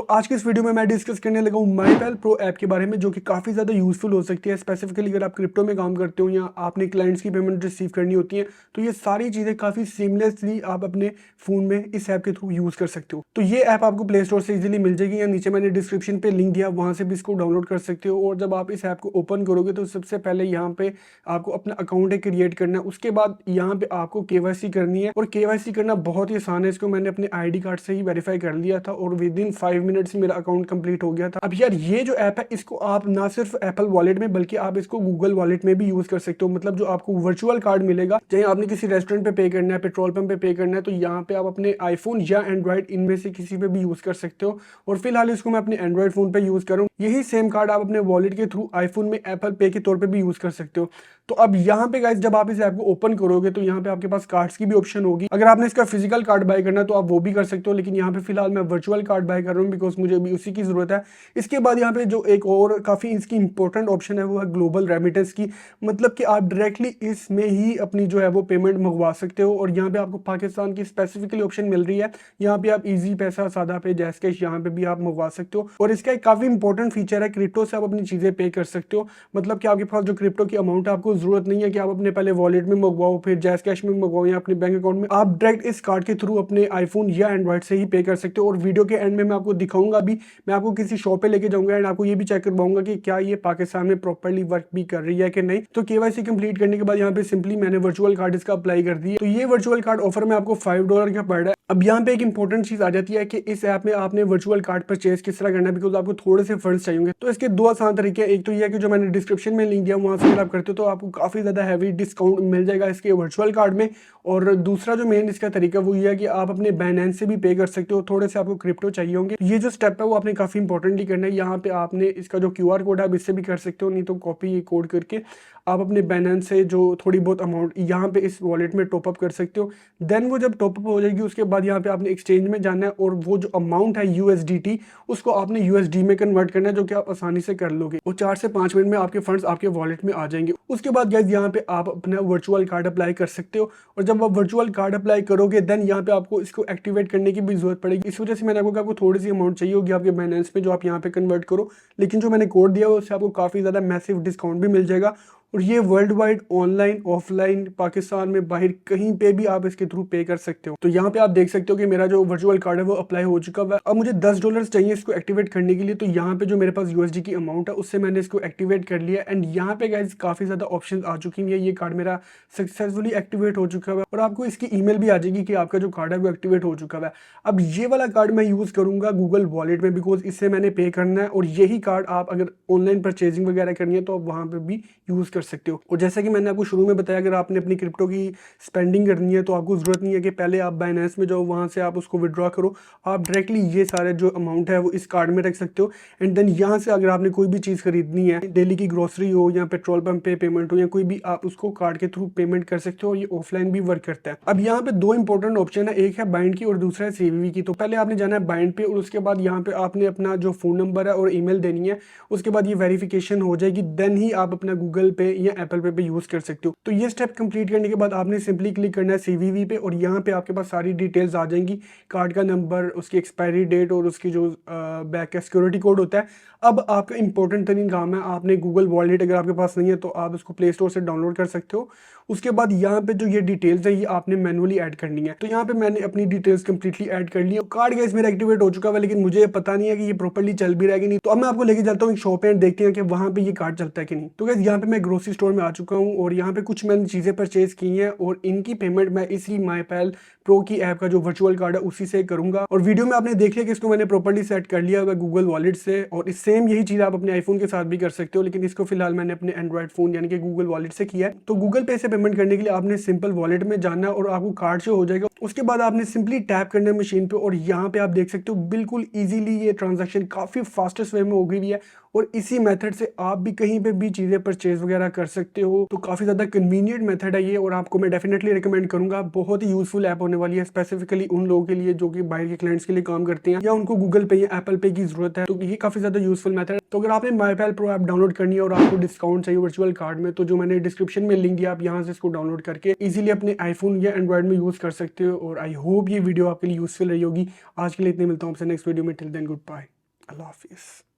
तो आज की इस वीडियो में मैं डिस्कस करने लगा हूँ माईपेल प्रो ऐप के बारे में, जो कि काफ़ी ज़्यादा यूज़फुल हो सकती है। स्पेसिफिकली अगर आप क्रिप्टो में काम करते हो या आपने क्लाइंट्स की पेमेंट रिसीव करनी होती है, तो ये सारी चीज़ें काफ़ी सीमलेसली आप अपने फ़ोन में इस ऐप के थ्रू यूज़ कर सकते हो। तो ये ऐप आपको प्ले स्टोर से इजीली मिल जाएगी या नीचे मैंने डिस्क्रिप्शन पे लिंक दिया, वहाँ से भी इसको डाउनलोड कर सकते हो। और जब आप इस ऐप को ओपन करोगे तो सबसे पहले यहाँ पे आपको अपना अकाउंट क्रिएट करना है। उसके बाद यहाँ पे आपको केवाईसी करनी है, और केवाईसी करना बहुत ही आसान है। इसको मैंने अपने आईडी कार्ड से ही वेरीफाई कर लिया था और विद इन 5 मिनट्स मेरा अकाउंट कंप्लीट हो गया था। अब यार ये जो ऐप है, इसको आप ना सिर्फ एप्पल वॉलेट में बल्कि आप इसको गूगल वॉलेट में भी यूज कर सकते हो। मतलब जो आपको वर्चुअल कार्ड मिलेगा, चाहे आपने किसी रेस्टोरेंट पे करना है, पेट्रोल पंप पे करना है, तो यहाँ पे आप अपने आईफोन या एंड्रॉइड इनमें से किसी पे भी यूज कर सकते हो। और फिलहाल इसको मैं अपने एंड्रॉइड फोन पे यूज कर रहा हूँ। यही सेम कार्ड आप अपने वॉलेट के थ्रू आईफोन में एप्पल पे के तौर पे भी यूज कर सकते हो। तो अब यहाँ पे गाइस जब आप इस ऐप को ओपन करोगे तो यहाँ पे आपके पास कार्ड्स की भी ऑप्शन होगी। अगर आपने इसका फिजिकल कार्ड बाय करना है तो आप वो भी कर सकते हो, लेकिन यहाँ पे फिलहाल मैं वर्चुअल कार्ड बाय कर रहा हूँ बिकॉज मुझे अभी उसी की जरूरत है। इसके बाद यहाँ पे जो एक और काफी इसकी इंपॉर्टेंट ऑप्शन है वो है ग्लोबल रेमिटेंस की। मतलब कि आप डायरेक्टली इसमें ही अपनी जो है वो पेमेंट मंगवा सकते हो। और यहाँ पे आपको पाकिस्तान की स्पेसिफिकली ऑप्शन मिल रही है। यहाँ पे आप इजी पैसा, सादा पे, जैस कैश यहाँ पे भी आप मंगवा सकते हो। और इसका एक काफी इंपॉर्टेंट फीचर है, क्रिप्टो से आप अपनी चीजें पे कर सकते हो। मतलब कि आपके पास जो क्रिप्टो की अमाउंट है, आपको जरूरत नहीं है कि आप अपने पहले वॉलेट में मंगवाओ फिर जैस कैश में मंगवाओ या अपने बैंक अकाउंट में। आप डायरेक्ट इस कार्ड के थ्रू अपने आईफोन या एंड्रॉइड से ही पे कर सकते हो। और वीडियो के एंड में मैं आपको दिखाऊंगा भी, मैं आपको किसी शॉप पे लेके जाऊंगा एंड आपको ये भी चेक करवाऊंगा कि क्या ये पाकिस्तान में प्रॉपर्ली वर्क भी कर रही है कि नहीं। तो केवाईसी कंप्लीट करने के बाद यहाँ पे सिंपली मैंने वर्चुअल कार्ड इसका अप्लाई कर दिया। तो ये वर्चुअल कार्ड ऑफर में आपको $5 का पड़ रहा है। अब यहाँ पे एक इंपॉर्टेंट चीज आ जाती है कि इस ऐप में आपने वर्चुअल कार्ड परचेज किस तरह करना है, बिकॉज आपको थोड़े से फंड्स चाहिए। तो इसके दो आसान तरीके हैं। एक तो ये है कि जो मैंने डिस्क्रिप्शन में लिंक दिया वहां से अगर आप करते हो तो आपको काफी ज्यादा हैवी डिस्काउंट मिल जाएगा इसके वर्चुअल कार्ड में। और दूसरा जो मेन इसका तरीका वो ये है कि आप अपने बाइनेंस से भी पे कर सकते हो। थोड़े से आपको क्रिप्टो चाहिए होंगे, ये जो स्टेप है वो आपने काफी इंपॉर्टेंटली करना है। यहाँ पे आपने इसका जो QR कोड है आप इससे भी कर सकते हो, नहीं तो कॉपी ये कोड करके आप अपने बाइनेंस से जो थोड़ी बहुत अमाउंट यहाँ पे इस वॉलेट में टॉपअप कर सकते हो। देन वो जब टॉपअप हो जाएगी उसके बाद यहाँ पे आपने एक्सचेंज में जाना है और वो जो अमाउंट है USDT उसको आपने USD में कन्वर्ट करना है, जो कि आप आसानी से कर लोगे। और 4 से 5 मिनट में आपके फंड्स आपके वॉलेट में आ जाएंगे। उसके बाद गाइस यहाँ पे आप अपना वर्चुअल कार्ड अप्लाई कर सकते हो। और जब आप वर्चुअल कार्ड अप्लाई करोगे देन यहाँ पे आपको इसको एक्टिवेट करने की भी जरूरत पड़ेगी। इस वजह से मैंने आपको कहा आपको थोड़ी सी अमाउंट चाहिए होगी आपके बाइनेंस में जो आप यहाँ पे कन्वर्ट करो। लेकिन जो मैंने कोड दिया है उससे आपको काफी ज्यादा मैसिव डिस्काउंट भी मिल जाएगा। और ये world wide online offline Pakistan में बाहर कहीं पे भी आप इसके थ्रू पे कर सकते हो। तो यहाँ पे आप देख सकते हो कि मेरा जो वर्चुअल कार्ड है वो अप्लाई हो चुका है। अब मुझे $10 चाहिए इसको एक्टिवेट करने के लिए। तो यहाँ पे जो मेरे पास USD की अमाउंट है उससे मैंने इसको एक्टिवेट कर लिया। एंड यहाँ पे गाइस काफी ज्यादा ऑप्शन आ चुकी हैं। ये कार्ड मेरा सक्सेसफुली एक्टिवेट हो चुका है और आपको इसकी ईमेल भी आ जाएगी कि आपका जो कार्ड है वो एक्टिवेट हो चुका है। अब ये वाला कार्ड मैं यूज करूंगा गूगल वॉलेट में, बिकॉज इससे मैंने पे करना है। और यही कार्ड आप अगर ऑनलाइन परचेजिंग वगैरह करनी है तो आप वहां पे भी यूज कर सकते हो। और जैसा कि मैंने आपको शुरू में बताया, अगर आपने अपनी क्रिप्टो की स्पेंडिंग करनी है तो आपको जरूरत नहीं है कि पहले आप बाइनेंस में जाओ वहां से आप उसको विड्रॉ करो। आप डायरेक्टली ये सारे जो अमाउंट है वो इस कार्ड में रख सकते हो। एंड देन यहाँ से अगर आपने कोई भी चीज खरीदनी है, डेली की ग्रोसरी हो या पेट्रोल पंप पे पेमेंट हो या कोई भी, आप उसको कार्ड के थ्रू पेमेंट कर सकते हो। और ये ऑफलाइन भी वर्क करता है। अब यहाँ पे दो इंपॉर्टेंट ऑप्शन है, एक है बाइंड की और दूसरा है CVV की। तो पहले आपने जाना है बाइंड पे और उसके बाद यहाँ पे आपने अपना जो फोन नंबर है और ईमेल देनी है। उसके बाद ये वेरिफिकेशन हो जाएगी, देन ही आप अपना गूगल पे या एप्पल पे यूज कर सकते हो। तो ये स्टेप कंप्लीट करने के बाद आपने सिंपली क्लिक करना है CVV पे और यहाँ पे आपके पास सारी डिटेल्स आ जाएंगी, कार्ड का नंबर, उसकी एक्सपायरी डेट और उसकी जो बैक का सिक्योरिटी कोड होता है। अब आपका इंपॉर्टेंट तरीन काम है, आपने गूगल वॉलेट अगर आपके पास नहीं है तो आप उसको प्ले स्टोर से डाउनलोड कर सकते हो। उसके बाद यहाँ पे जो ये डिटेल्स है ये आपने मैनुअली ऐड करनी है। तो यहाँ पे मैंने अपनी डिटेल्स कंप्लीटली ऐड कर ली। कार्ड गाइस मेरा एक्टिवेट हो चुका है, लेकिन मुझे पता नहीं है कि ये प्रॉपर्ली चल भी रहेगी नहीं। तो अब मैं आपको लेके चलता हूँ शॉप पे, देखते हैं कि वहाँ पे ये कार्ड चलता है कि नहीं। तो गाइस यहाँ पे मैं ग्रोसरी स्टोर में आ चुका हूँ और यहाँ पे कुछ मैंने चीजें परचेज की हैं और इनकी पेमेंट मैं इसी माईपेल प्रो की ऐप का जो वर्चुअल कार्ड है उसी से करूंगा। और वीडियो में आपने देख लिया कि इसको मैंने प्रॉपर्ली सेट कर लिया हुआ गूगल वॉलेट से। और सेम यही चीज आप अपने आईफोन के साथ भी कर सकते हो, लेकिन इसको फिलहाल मैंने अपने एंड्रॉइड फोन यानी कि गूगल वॉलेट से किया है। तो गूगल पे से पेमेंट करने के लिए आपने सिंपल वॉलेट में जाना है और आपको कार्ड से हो जाएगा। उसके बाद आपने सिंपली टैप करना है मशीन पे और यहाँ पे आप देख सकते हो बिल्कुल इजीली ये ट्रांजैक्शन काफी फास्टेस्ट वे में हो गई है। और इसी मेथड से आप भी कहीं पे भी चीज़ें परचेज वगैरह कर सकते हो। तो काफ़ी ज़्यादा कन्वीनियंट मेथड है ये और आपको मैं डेफिनेटली रिकमेंड करूंगा। बहुत ही यूजफुल ऐप होने वाली है स्पेसिफिकली उन लोगों के लिए जो कि बाहर के क्लाइंट्स के लिए काम करते हैं या उनको गूगल पे या एप्पल पे की जरूरत है। तो ये काफ़ी ज़्यादा यूजफुल मेथड है। तो अगर आपने माईपेल प्रो ऐप डाउनलोड करनी है और आपको डिस्काउंट चाहिए वर्चुअल कार्ड में, तो जो मैंने डिस्क्रिप्शन में लिंक दिया, आप यहाँ से इसको डाउनलोड करके इजीली अपने आईफोन या एंड्रॉइड में यूज़ कर सकते हो। और आई होप ये वीडियो आपके लिए यूजफुल रही होगी। आज के लिए इतने, मिलता हूँ आपसे नेक्स्ट वीडियो में। टिल देन गुड बाय, अल्लाह हाफिज़।